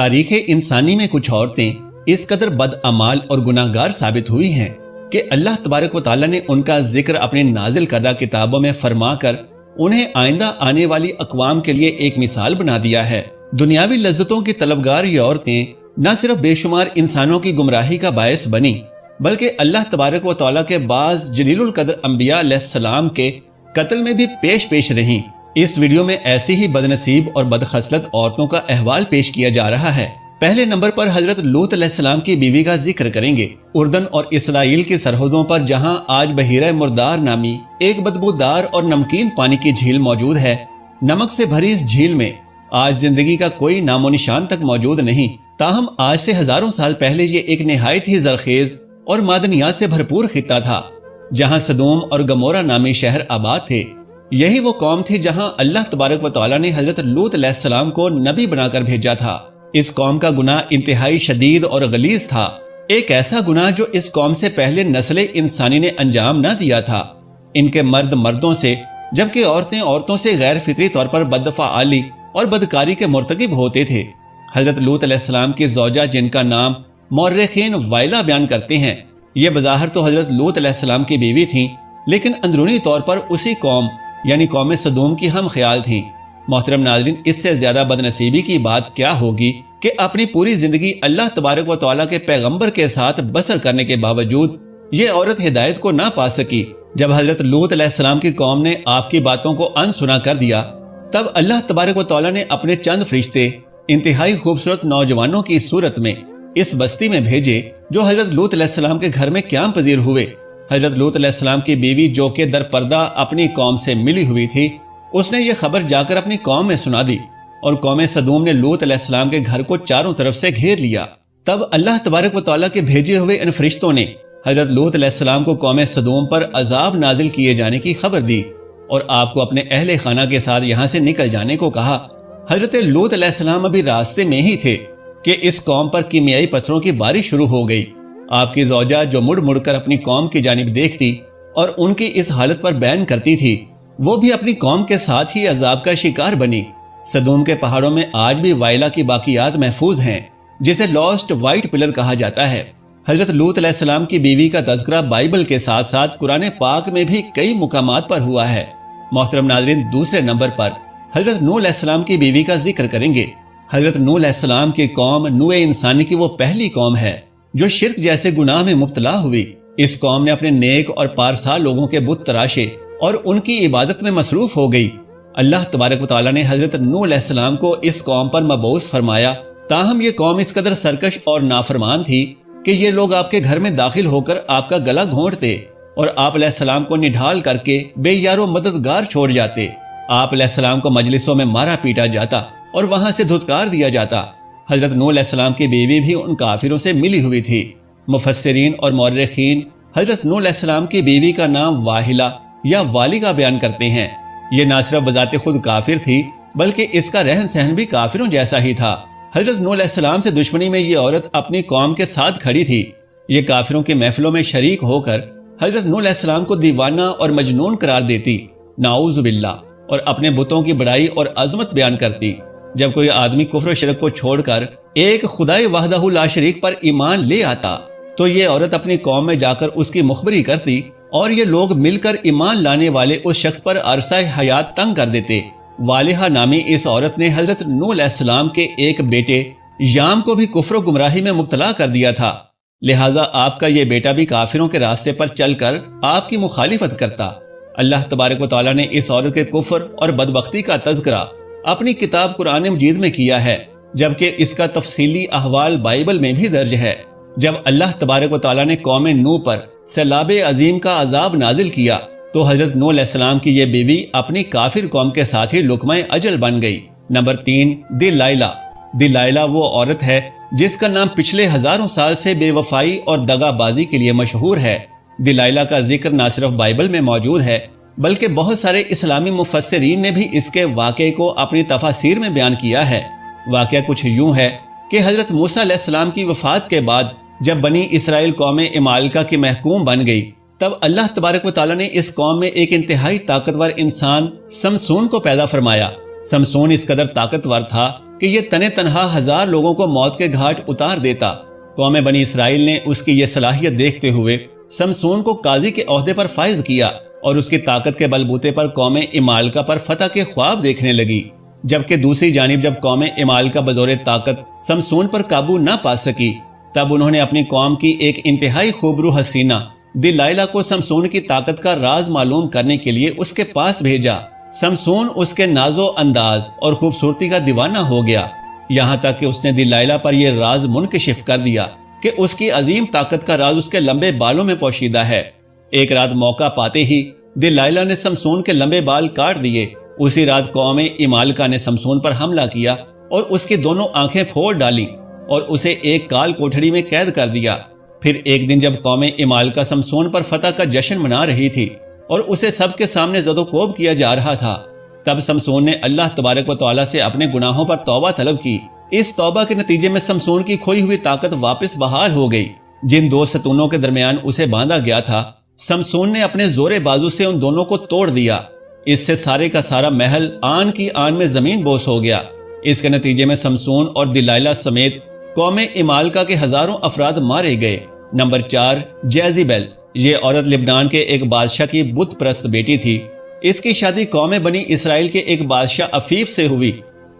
تاریخ انسانی میں کچھ عورتیں اس قدر بدعمال اور گناہگار ثابت ہوئی ہیں کہ اللہ تبارک و تعالیٰ نے ان کا ذکر اپنے نازل کردہ کتابوں میں فرما کر انہیں آئندہ آنے والی اقوام کے لیے ایک مثال بنا دیا ہے۔ دنیاوی لذتوں کی طلبگار یہ عورتیں نہ صرف بے شمار انسانوں کی گمراہی کا باعث بنی بلکہ اللہ تبارک و تعالیٰ کے بعض جلیل القدر انبیاء علیہ السلام کے قتل میں بھی پیش رہیں۔ اس ویڈیو میں ایسی ہی بدنصیب اور بدخصلت عورتوں کا احوال پیش کیا جا رہا ہے۔ پہلے نمبر پر حضرت لوط علیہ السلام کی بیوی کا ذکر کریں گے۔ اردن اور اسرائیل کی سرحدوں پر جہاں آج بحیرہ مردار نامی ایک بدبودار اور نمکین پانی کی جھیل موجود ہے، نمک سے بھری اس جھیل میں آج زندگی کا کوئی نام و نشان تک موجود نہیں، تاہم آج سے ہزاروں سال پہلے یہ ایک نہایت ہی زرخیز اور معدنیات سے بھرپور خطہ تھا، جہاں سدوم اور گمورہ نامی شہر آباد تھے۔ یہی وہ قوم تھی جہاں اللہ تبارک و تعالیٰ نے حضرت لوط علیہ السلام کو نبی بنا کر بھیجا تھا۔ اس قوم کا گناہ انتہائی شدید اور غلیظ تھا، ایک ایسا گناہ جو اس قوم سے پہلے نسل انسانی نے انجام نہ دیا تھا۔ ان کے مرد مردوں سے جبکہ عورتیں عورتوں سے غیر فطری طور پر بدفعالی اور بدکاری کے مرتکب ہوتے تھے۔ حضرت لوط علیہ السلام کی زوجہ جن کا نام مورخین وائلہ بیان کرتے ہیں، یہ بظاہر تو حضرت لوط علیہ السلام کی بیوی تھیں، لیکن اندرونی طور پر اسی قوم یعنی قوم سدوم کی ہم خیال تھیں۔ محترم ناظرین، اس سے زیادہ بدنصیبی کی بات کیا ہوگی کہ اپنی پوری زندگی اللہ تبارک و تعالیٰ کے پیغمبر کے ساتھ بسر کرنے کے باوجود یہ عورت ہدایت کو نہ پا سکی۔ جب حضرت لوط علیہ السلام کی قوم نے آپ کی باتوں کو انسنا کر دیا، تب اللہ تبارک و تعالیٰ نے اپنے چند فرشتے انتہائی خوبصورت نوجوانوں کی صورت میں اس بستی میں بھیجے جو حضرت لوط علیہ السلام کے گھر میں قیام پذیر ہوئے۔ حضرت لوط علیہ السلام کی بیوی جو کہ در پردہ اپنی قوم سے ملی ہوئی تھی، اس نے یہ خبر جا کر اپنی قوم میں سنا دی اور قوم سدوم نے لوط علیہ السلام کے گھر کو چاروں طرف سے گھیر لیا۔ تب اللہ تبارک و تعالیٰ کے بھیجے ہوئے ان فرشتوں نے حضرت لوط علیہ السلام کو قوم سدوم پر عذاب نازل کیے جانے کی خبر دی اور آپ کو اپنے اہل خانہ کے ساتھ یہاں سے نکل جانے کو کہا۔ حضرت لوط علیہ السلام ابھی راستے میں ہی تھے کہ اس قوم پر کیمیائی پتھروں کی بارش شروع ہو گئی۔ آپ کی زوجہ جو مڑ مڑ کر اپنی قوم کی جانب دیکھتی اور ان کی اس حالت پر بیان کرتی تھی، وہ بھی اپنی قوم کے ساتھ ہی عذاب کا شکار بنی۔ سدوم کے پہاڑوں میں آج بھی وائلہ کی باقیات محفوظ ہیں، جسے لاسٹ وائٹ پلر کہا جاتا ہے۔ حضرت لوط علیہ السلام کی بیوی کا تذکرہ بائبل کے ساتھ ساتھ قرآن پاک میں بھی کئی مقامات پر ہوا ہے۔ محترم ناظرین، دوسرے نمبر پر حضرت نوح علیہ السلام کی بیوی کا ذکر کریں گے۔ حضرت نوح علیہ السلام کی قوم نوع انسانی کی وہ پہلی قوم ہے جو شرک جیسے گناہ میں مبتلا ہوئی۔ اس قوم نے اپنے نیک اور پارسا لوگوں کے بت تراشے اور ان کی عبادت میں مصروف ہو گئی۔ اللہ تبارک و تعالیٰ نے حضرت نوح علیہ السلام کو اس قوم پر مبعوث فرمایا، تاہم یہ قوم اس قدر سرکش اور نافرمان تھی کہ یہ لوگ آپ کے گھر میں داخل ہو کر آپ کا گلا گھونٹتے اور آپ علیہ السلام کو نڈھال کر کے بے یار و مددگار چھوڑ جاتے۔ آپ علیہ السلام کو مجلسوں میں مارا پیٹا جاتا اور وہاں سے دھتکار دیا جاتا۔ حضرت نوح علیہ السلام کی بیوی بھی ان کافروں سے ملی ہوئی تھی۔ مفسرین اور مورخین حضرت نوح علیہ السلام کی بیوی کا نام واہلہ یا والگہ بیان کرتے ہیں۔ یہ نہ صرف بذات خود کافر تھی بلکہ اس کا رہن سہن بھی کافروں جیسا ہی تھا۔ حضرت نوح علیہ السلام سے دشمنی میں یہ عورت اپنی قوم کے ساتھ کھڑی تھی۔ یہ کافروں کی محفلوں میں شریک ہو کر حضرت نوح علیہ السلام کو دیوانہ اور مجنون قرار دیتی، نعوذ باللہ، اور اپنے بتوں کی بڑائی اور عظمت بیان کرتی۔ جب کوئی آدمی کفر و شرک کو چھوڑ کر ایک خدائے وحدہ لا شریک پر ایمان لے آتا تو یہ عورت اپنی قوم میں جا کر اس کی مخبری کرتی اور یہ لوگ مل کر ایمان لانے والے اس شخص پر عرصہ حیات تنگ کر دیتے۔ والہہ نامی اس عورت نے حضرت نوح علیہ السلام کے ایک بیٹے یام کو بھی کفر و گمراہی میں مبتلا کر دیا تھا، لہٰذا آپ کا یہ بیٹا بھی کافروں کے راستے پر چل کر آپ کی مخالفت کرتا۔ اللہ تبارک و تعالیٰ نے اس عورت کے کفر اور بدبختی کا تذکرہ اپنی کتاب قرآن مجید میں کیا ہے، جبکہ اس کا تفصیلی احوال بائبل میں بھی درج ہے۔ جب اللہ تبارک و تعالیٰ نے قوم نوح پر سیلاب عظیم کا عذاب نازل کیا تو حضرت نوح علیہ السلام کی یہ بیوی اپنی کافر قوم کے ساتھ ہی لقمہ اجل بن گئی۔ نمبر 3، دلائلہ۔ دلائلہ وہ عورت ہے جس کا نام پچھلے ہزاروں سال سے بے وفائی اور دغا بازی کے لیے مشہور ہے۔ دلائلہ کا ذکر نہ صرف بائبل میں موجود ہے بلکہ بہت سارے اسلامی مفسرین نے بھی اس کے واقعے کو اپنی تفاسیر میں بیان کیا ہے۔ واقعہ کچھ یوں ہے کہ حضرت موسیٰ علیہ السلام کی وفات کے بعد جب بنی اسرائیل قوم عمالقہ کی محکوم بن گئی، تب اللہ تبارک و تعالیٰ نے اس قوم میں ایک انتہائی طاقتور انسان سمسون کو پیدا فرمایا۔ سمسون اس قدر طاقتور تھا کہ یہ تنے تنہا 1000 لوگوں کو موت کے گھاٹ اتار دیتا۔ قوم بنی اسرائیل نے اس کی یہ صلاحیت دیکھتے ہوئے سمسون کو قاضی کے عہدے پر فائز کیا اور اس کی طاقت کے بلبوتے پر قوم امالکا پر فتح کے خواب دیکھنے لگی، جبکہ دوسری جانب جب قوم امالکا بزور طاقت سمسون پر قابو نہ پا سکی، تب انہوں نے اپنی قوم کی ایک انتہائی خوبرو حسینہ دلائلہ کو سمسون کی طاقت کا راز معلوم کرنے کے لیے اس کے پاس بھیجا۔ سمسون اس کے ناز و انداز اور خوبصورتی کا دیوانہ ہو گیا، یہاں تک کہ اس نے دلائلہ پر یہ راز منکشف کر دیا کہ اس کی عظیم طاقت کا راز اس کے لمبے بالوں میں پوشیدہ ہے۔ ایک رات موقع پاتے ہی دلائلہ نے سمسون کے لمبے بال کاٹ دیے۔ اسی رات قوم امالکا نے سمسون پر حملہ کیا اور اس کی دونوں آنکھیں پھوڑ ڈالیں اور اسے ایک کال کوٹھڑی میں قید کر دیا۔ پھر ایک دن جب قوم امالکا سمسون پر فتح کا جشن منا رہی تھی اور اسے سب کے سامنے زد و کوب کیا جا رہا تھا، تب سمسون نے اللہ تبارک و تعالیٰ سے اپنے گناہوں پر توبہ طلب کی۔ اس توبہ کے نتیجے میں سمسون کی کھوئی ہوئی طاقت واپس بحال ہو گئی۔ جن 2 ستونوں کے درمیان اسے باندھا گیا تھا، سمسون نے اپنے زور بازو سے ان دونوں کو توڑ دیا۔ اس سے سارے کا سارا محل آن کی آن میں زمین بوس ہو گیا۔ اس کے نتیجے میں سمسون اور دلائلہ سمیت قوم امالکا کے ہزاروں افراد مارے گئے۔ نمبر 4، جیزیبل۔ یہ عورت لبنان کے ایک بادشاہ کی بت پرست بیٹی تھی۔ اس کی شادی قوم بنی اسرائیل کے ایک بادشاہ افیف سے ہوئی۔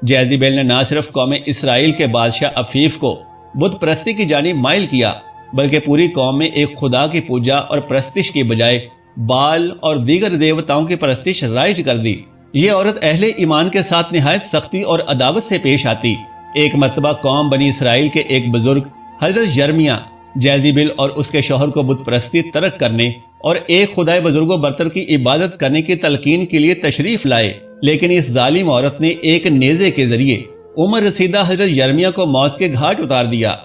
جیزیبل نے نہ صرف قوم اسرائیل کے بادشاہ افیف کو بت پرستی کی جانب مائل کیا، بلکہ پوری قوم میں ایک خدا کی پوجا اور پرستش کی بجائے بال اور دیگر دیوتاؤں کی پرستش رائج کر دی۔ یہ عورت اہل ایمان کے ساتھ نہایت سختی اور عداوت سے پیش آتی۔ ایک مرتبہ قوم بنی اسرائیل کے ایک بزرگ حضرت یرمیہ جیزیبل اور اس کے شوہر کو بت پرستی ترک کرنے اور ایک خدائے بزرگ و برتر کی عبادت کرنے کی تلقین کے لیے تشریف لائے، لیکن اس ظالم عورت نے ایک نیزے کے ذریعے عمر رسیدہ حضرت یرمیہ کو موت کے گھاٹ اتار دیا۔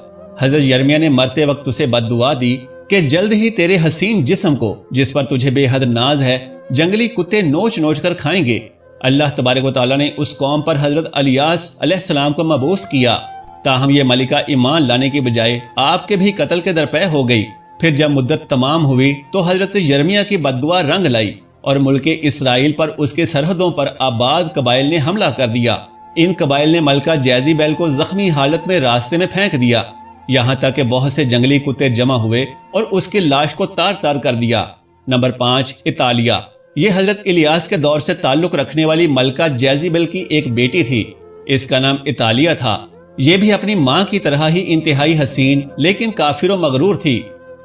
حضرت یرمیہ نے مرتے وقت اسے بد دعا دی کہ جلد ہی تیرے حسین جسم کو، جس پر تجھے بے حد ناز ہے، جنگلی کتے نوچ نوچ کر کھائیں گے۔ اللہ تبارک و تعالیٰ نے اس قوم پر حضرت الیاس علیہ السلام کو مبعوث کیا، تاہم یہ ملکہ ایمان لانے کی بجائے آپ کے بھی قتل کے درپے ہو گئی۔ پھر جب مدت تمام ہوئی تو حضرت یرمیہ کی بد دعا رنگ لائی اور ملک اسرائیل پر اس کے سرحدوں پر آباد قبائل نے حملہ کر دیا۔ ان قبائل نے ملکہ جیزیبل کو زخمی حالت میں راستے میں پھینک دیا، یہاں تک کہ بہت سے جنگلی کتے جمع ہوئے اور اس کی لاش کو تار تار کر دیا۔ نمبر 5، اطالیہ۔ یہ حضرت الیاس کے دور سے تعلق رکھنے والی ملکہ جیزیبل کی ایک بیٹی تھی۔ اس کا نام اطالیہ تھا۔ یہ بھی اپنی ماں کی طرح ہی انتہائی حسین لیکن کافر و مغرور تھی۔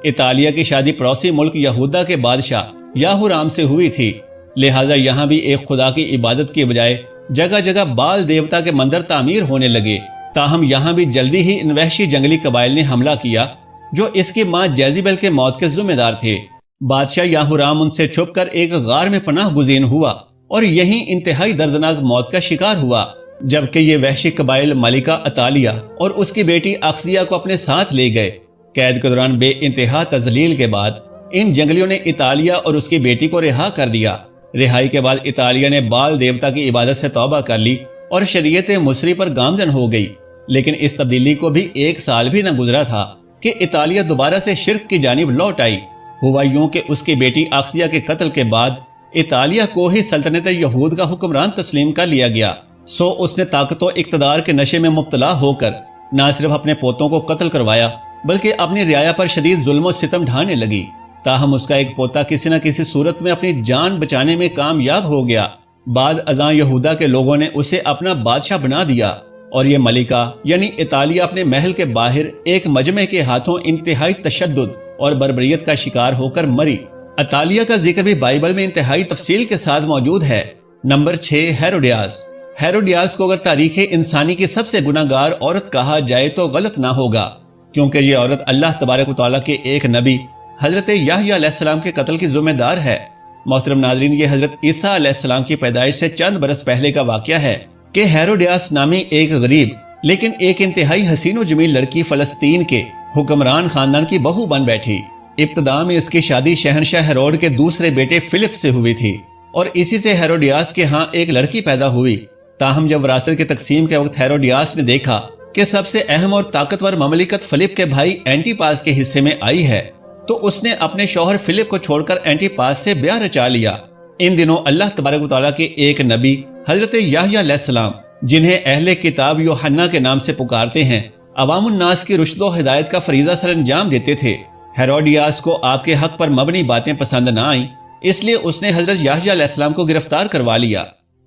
اطالیہ کی شادی پڑوسی ملک یہودا کے بادشاہ یاہورام سے ہوئی تھی، لہٰذا یہاں بھی ایک خدا کی عبادت کی بجائے جگہ جگہ بال دیوتا کے مندر تعمیر ہونے لگے۔ تاہم یہاں بھی جلدی ہی ان وحشی جنگلی قبائل نے حملہ کیا جو اس کی ماں جیزیبل کے موت کے ذمہ دار تھے۔ بادشاہ یاہورام ان سے چھپ کر ایک غار میں پناہ گزین ہوا اور یہیں انتہائی دردناک موت کا شکار ہوا، جبکہ یہ وحشی قبائل ملکہ اطالیہ اور اس کی بیٹی اخزیہ کو اپنے ساتھ لے گئے۔ قید کے دوران بے انتہا تذلیل کے بعد ان جنگلیوں نے اطالیہ اور اس کی بیٹی کو رہا کر دیا۔ رہائی کے بعد اطالیہ نے بال دیوتا کی عبادت سے توبہ کر لی اور شریعت مصری پر گامزن ہو گئی، لیکن اس تبدیلی کو بھی 1 سال بھی نہ گزرا تھا کہ اطالیہ دوبارہ سے شرک کی جانب لوٹ آئی۔ ہوا یوں کہ اس کی بیٹی اخزیہ کے قتل کے بعد اطالیہ کو ہی سلطنت یہود کا حکمران تسلیم کر لیا گیا۔ سو اس نے طاقت و اقتدار کے نشے میں مبتلا ہو کر نہ صرف اپنے پوتوں کو قتل کروایا بلکہ اپنی رعایا پر شدید ظلم و ستم ڈھانے لگی۔ تاہم اس کا ایک پوتا کسی نہ کسی صورت میں اپنی جان بچانے میں کامیاب ہو گیا۔ بعد ازاں یہودا کے لوگوں نے اسے اپنا بادشاہ بنا دیا اور یہ ملکہ یعنی اطالیہ اپنے محل کے باہر ایک مجمع کے ہاتھوں انتہائی تشدد اور بربریت کا شکار ہو کر مری۔ اطالیہ کا ذکر بھی بائبل میں انتہائی تفصیل کے ساتھ موجود ہے۔ Number 6، Herodias. ہیروڈیاس کو اگر تاریخ انسانی کی سب سے گناہگار عورت کہا جائے تو غلط نہ ہوگا، کیونکہ یہ عورت اللہ تبارک و تعالیٰ کے ایک نبی حضرت یحییٰ علیہ السلام کے قتل کی ذمہ دار ہے۔ محترم ناظرین، یہ حضرت عیسیٰ علیہ السلام کی پیدائش سے چند برس پہلے کا واقعہ ہے کہ ہیروڈیاس نامی ایک غریب لیکن ایک انتہائی حسین و جمیل لڑکی فلسطین کے حکمران خاندان کی بہو بن بیٹھی۔ ابتدا میں اس کی شادی شہنشاہ ہیرود کے دوسرے بیٹے فلپ سے ہوئی تھی اور اسی سے ہیروڈیاس کے ہاں ایک لڑکی پیدا ہوئی۔ تاہم جب وراثت کی تقسیم کے وقت ہیروڈیاس نے دیکھا کہ سب سے اہم اور طاقتور مملکت فلپ کے بھائی اینٹی پاس کے حصے میں آئی ہے تو اس نے اپنے شوہر فلپ کو چھوڑ کر اینٹی پاس سے بیاہ رچا لیا۔ ان دنوں اللہ تبارک و تعالیٰ کے ایک نبی حضرت یحییٰ علیہ السلام جنہیں اہل کتاب یوحنا کے نام سے پکارتے ہیں، عوام الناس کی رشد و ہدایت کا فریضہ سر انجام دیتے تھے۔ ہیروڈیاس کو آپ کے حق پر مبنی باتیں پسند نہ آئیں، اس لیے اس نے حضرت یحییٰ علیہ السلام کو گرفتار کروا لیا۔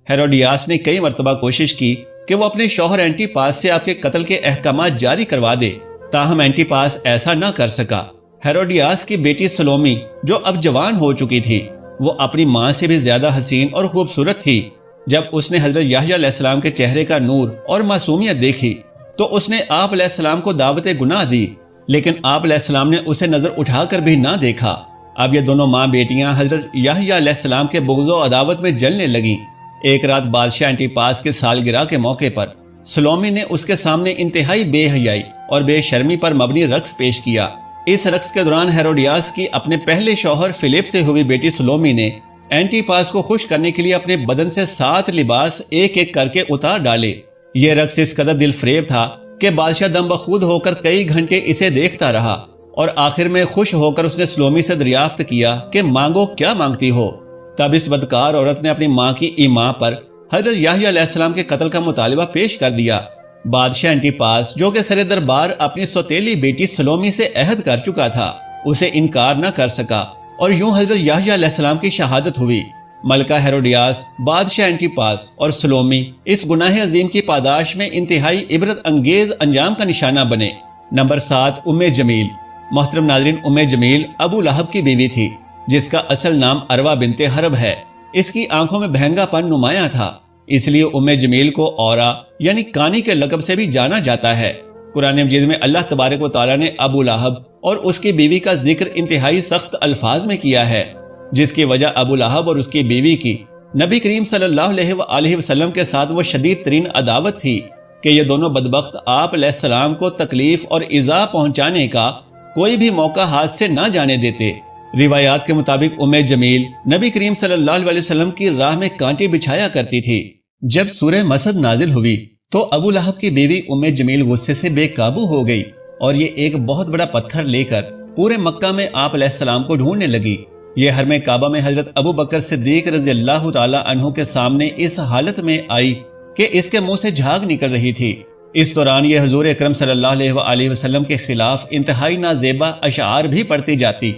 ہیروڈیاس نے کئی مرتبہ کوشش کی کہ وہ اپنے شوہر اینٹی پاس سے آپ کے قتل کے احکامات جاری کروا دے، تاہم اینٹی پاس ایسا نہ کر سکا۔ ہیروڈیاس کی بیٹی سلومی، جو اب جوان ہو چکی تھی، وہ اپنی ماں سے بھی زیادہ حسین اور خوبصورت تھی۔ جب اس نے حضرت یحییٰ علیہ السلام کے چہرے کا نور اور معصومیت دیکھی تو اس نے آپ علیہ السلام کو دعوت گناہ دی، لیکن آپ علیہ السلام نے اسے نظر اٹھا کر بھی نہ دیکھا۔ اب یہ دونوں ماں بیٹیاں حضرت یحییٰ علیہ السلام کے بغض و عداوت میں جلنے لگیں۔ ایک رات بادشاہ اینٹی پاس کے سالگرہ کے موقع پر سلومی نے اس کے سامنے انتہائی بے حیائی اور بے شرمی پر مبنی رقص پیش کیا۔ اس رقص کے دوران ہیروڈیاس کی اپنے پہلے شوہر فلپ سے ہوئی بیٹی سلومی نے اینٹی پاس کو خوش کرنے کے لیے اپنے بدن سے 7 لباس ایک ایک کر کے اتار ڈالے۔ یہ رقص اس قدر دل فریب تھا کہ بادشاہ دم بخود ہو کر کئی گھنٹے اسے دیکھتا رہا، اور آخر میں خوش ہو کر اس نے سلومی سے دریافت کیا کہ مانگو، کیا مانگتی ہو؟ تب اس بدکار عورت نے اپنی ماں کی ایما پر حضرت یحییٰ علیہ السلام کے قتل کا مطالبہ پیش کر دیا۔ بادشاہ اینٹی پاس، جو کہ سر دربار اپنی سوتیلی بیٹی سلومی سے عہد کر چکا تھا، اسے انکار نہ کر سکا، اور یوں حضرت یحییٰ علیہ السلام کی شہادت ہوئی۔ ملکہ ہیروڈیاس، بادشاہ اینٹی پاس اور سلومی اس گناہ عظیم کی پاداش میں انتہائی عبرت انگیز انجام کا نشانہ بنے۔ نمبر 7، ام جمیل۔ محترم ناظرین، ام جمیل ابو لہب کی بیوی تھی، جس کا اصل نام عروہ بنت حرب ہے۔ اس کی آنکھوں میں بہنگا پن نمایاں تھا، اس لیے ام جمیل کو اورا یعنی کانی کے لقب سے بھی جانا جاتا ہے۔ قرآن مجید میں اللہ تبارک و تعالیٰ نے ابو لہب اور اس کی بیوی کا ذکر انتہائی سخت الفاظ میں کیا ہے، جس کی وجہ ابو لہب اور اس کی بیوی کی نبی کریم صلی اللہ علیہ وآلہ وسلم کے ساتھ وہ شدید ترین عداوت تھی کہ یہ دونوں بدبخت آپ علیہ السلام کو تکلیف اور ایذا پہنچانے کا کوئی بھی موقع ہاتھ سے نہ جانے دیتے۔ روایات کے مطابق ام جمیل نبی کریم صلی اللہ علیہ وسلم کی راہ میں کانٹے بچھایا کرتی تھی۔ جب سورہ مسد نازل ہوئی تو ابو لہب کی بیوی ام جمیل غصے سے بے قابو ہو گئی، اور یہ ایک بہت بڑا پتھر لے کر پورے مکہ میں آپ علیہ السلام کو ڈھونڈنے لگی۔ یہ حرم کعبہ میں حضرت ابو بکر صدیق رضی اللہ تعالی عنہ کے سامنے اس حالت میں آئی کہ اس کے منہ سے جھاگ نکل رہی تھی۔ اس دوران یہ حضور اکرم صلی اللہ علیہ وآلہ وسلم کے خلاف انتہائی نازیبا اشعار بھی پڑھتی جاتی۔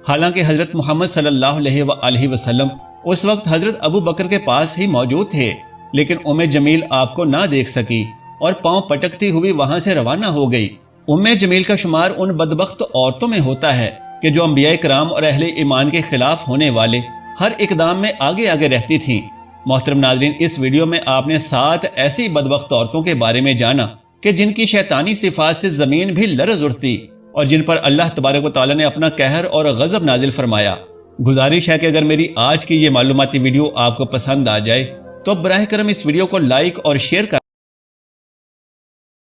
حالانکہ حضرت محمد صلی اللہ علیہ وآلہ وسلم اس وقت حضرت ابو بکر کے پاس ہی موجود تھے، لیکن ام جمیل آپ کو نہ دیکھ سکی اور پاؤں پٹکتی ہوئی وہاں سے روانہ ہو گئی۔ ام جمیل کا شمار ان بدبخت عورتوں میں ہوتا ہے کہ جو انبیاء کرام اور اہل ایمان کے خلاف ہونے والے ہر اقدام میں آگے آگے رہتی تھیں۔ محترم ناظرین، اس ویڈیو میں آپ نے 7 ایسی بدبخت عورتوں کے بارے میں جانا کہ جن کی شیطانی صفات سے زمین بھی لرز اٹھتی اور جن پر اللہ تبارک و تعالیٰ نے اپنا قہر اور غضب نازل فرمایا۔ گزارش ہے کہ اگر میری آج کی یہ معلوماتی ویڈیو آپ کو پسند آ جائے تو براہ کرم اس ویڈیو کو لائک اور شیئر کر